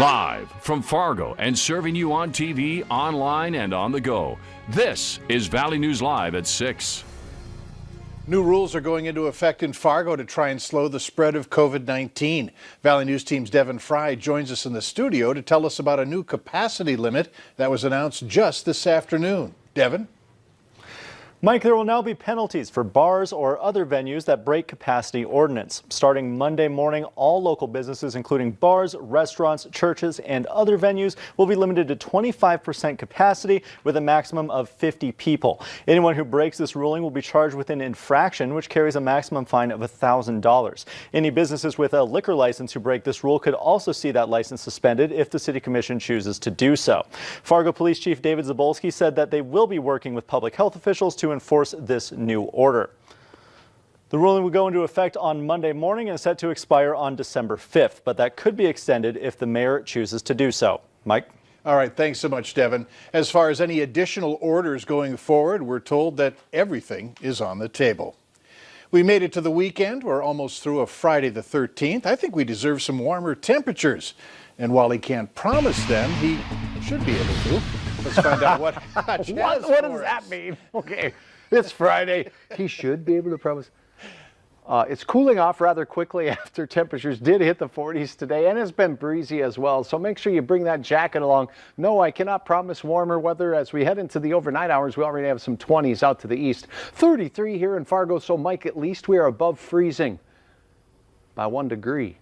Live from Fargo and serving you on TV, online, and on the go. This is Valley News Live at 6. New rules are going into effect in Fargo to try and slow the spread of COVID-19. Valley News Team's Devin Fry joins us in the studio to tell us about a new capacity limit that was announced just this afternoon. Devin? Mike, there will now be penalties for bars or other venues that break capacity ordinance. Starting Monday morning, all local businesses, including bars, restaurants, churches, and other venues, will be limited to 25% capacity with a maximum of 50 people. Anyone who breaks this ruling will be charged with an infraction, which carries a maximum fine of $1,000. Any businesses with a liquor license who break this rule could also see that license suspended if the City Commission chooses to do so. Fargo Police Chief David Zabolski said that they will be working with public health officials to enforce this new order. The ruling will go into effect on Monday morning and is set to expire on December 5th, but that could be extended if the mayor chooses to do so. Mike? All right, thanks so much, Devin. As far as any additional orders going forward, we're told that everything is on the table. We made it to the weekend. We're almost through a Friday the 13th. I think we deserve some warmer temperatures. And while he can't promise them, he should be able to. Let's find out what Hutch has What for does us. that mean? Okay, it's Friday. He should be able to promise. It's cooling off rather quickly after temperatures did hit the 40s today, and it's been breezy as well. So make sure you bring that jacket along. No, I cannot promise warmer weather as we head into the overnight hours. We already have some 20s out to the east. 33 here in Fargo. So Mike, at least we are above freezing by 1 degree.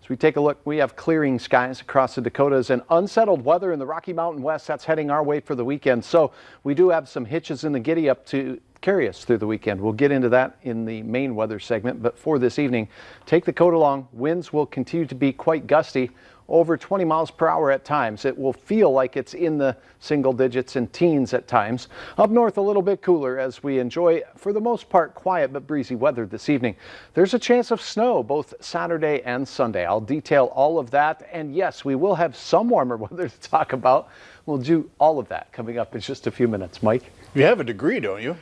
As we take a look, we have clearing skies across the Dakotas and unsettled weather in the Rocky Mountain West. That's heading our way for the weekend. So we do have some hitches in the giddy up to carry us through the weekend. We'll get into that in the main weather segment. But for this evening, take the coat along. Winds will continue to be quite gusty, over 20 miles per hour at times. It will feel like it's in the single digits and teens at times. Up north, a little bit cooler as we enjoy, for the most part, quiet but breezy weather this evening. There's a chance of snow both Saturday and Sunday. I'll detail all of that. And yes, we will have some warmer weather to talk about. We'll do all of that coming up in just a few minutes. Mike? You have a degree, don't you?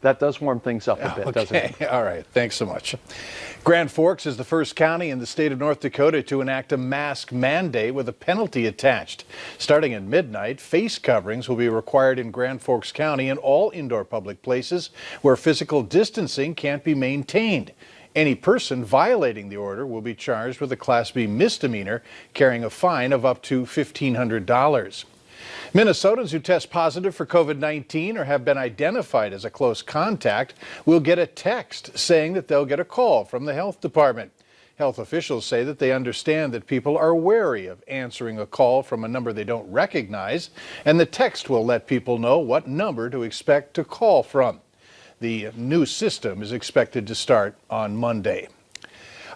That does warm things up a bit, doesn't it? All right. Thanks so much. Grand Forks is the first county in the state of North Dakota to enact a mask mandate with a penalty attached. Starting at midnight, face coverings will be required in Grand Forks County in all indoor public places where physical distancing can't be maintained. Any person violating the order will be charged with a Class B misdemeanor, carrying a fine of up to $1,500. Minnesotans who test positive for COVID-19 or have been identified as a close contact will get a text saying that they'll get a call from the health department. Health officials say that they understand that people are wary of answering a call from a number they don't recognize, and the text will let people know what number to expect to call from. The new system is expected to start on Monday.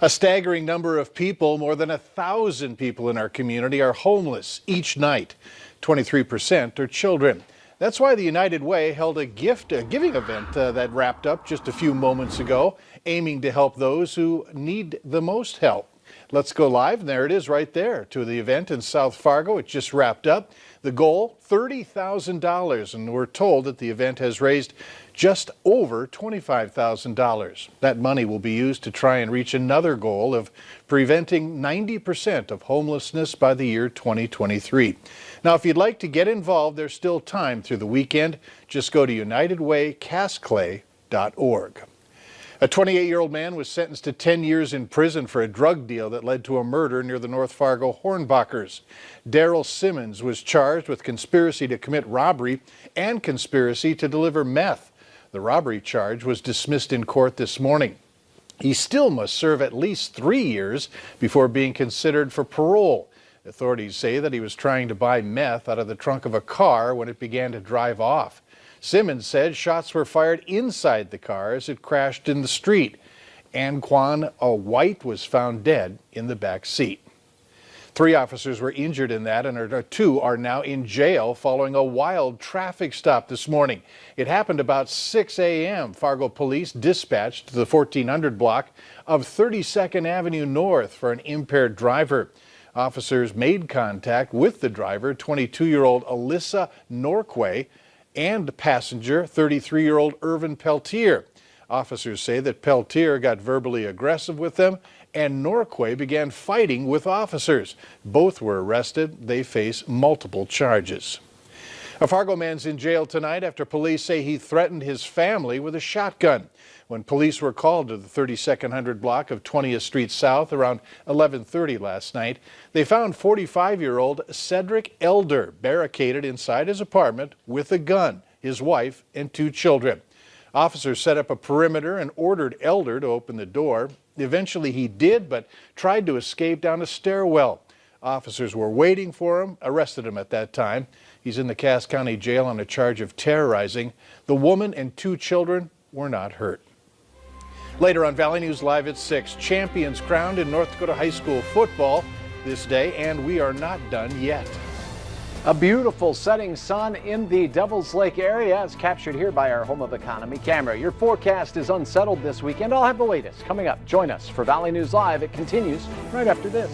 A staggering number of people, more than 1,000 people in our community, are homeless each night. 23% are children. That's why the United Way held a giving event that wrapped up just a few moments ago, aiming to help those who need the most help. Let's go live. There it is right there to the event in South Fargo. It just wrapped up. The goal, $30,000, and we're told that the event has raised just over $25,000. That money will be used to try and reach another goal of preventing 90% of homelessness by the year 2023. Now, if you'd like to get involved, there's still time through the weekend. Just go to unitedwaycastclay.org. A 28-year-old man was sentenced to 10 years in prison for a drug deal that led to a murder near the North Fargo Hornbachers. Daryl Simmons was charged with conspiracy to commit robbery and conspiracy to deliver meth. The robbery charge was dismissed in court this morning. He still must serve at least 3 years before being considered for parole. Authorities say that he was trying to buy meth out of the trunk of a car when it began to drive off. Simmons said shots were fired inside the car as it crashed in the street. Anquan White was found dead in the back seat. 3 officers were injured in that, and 2 are now in jail following a wild traffic stop this morning. It happened about 6 a.m. Fargo police dispatched to the 1400 block of 32nd Avenue North for an impaired driver. Officers made contact with the driver, 22-year-old Alyssa Norquay, and passenger, 33-year-old Irvin Peltier. Officers say that Peltier got verbally aggressive with them and Norquay began fighting with officers. Both were arrested. They face multiple charges. A Fargo man's in jail tonight after police say he threatened his family with a shotgun. When police were called to the 3200 block of 20th Street South around 11:30 last night, they found 45-year-old Cedric Elder barricaded inside his apartment with a gun, his wife, and 2 children. Officers set up a perimeter and ordered Elder to open the door. Eventually he did, but tried to escape down a stairwell. Officers were waiting for him, arrested him at that time. He's in the Cass County Jail on a charge of terrorizing. The woman and 2 children were not hurt. Later on Valley News Live at 6, champions crowned in North Dakota high school football this day, and we are not done yet. A beautiful setting sun in the Devils Lake area as captured here by our Home of Economy camera. Your forecast is unsettled this weekend. I'll have the latest coming up. Join us for Valley News Live. It continues right after this.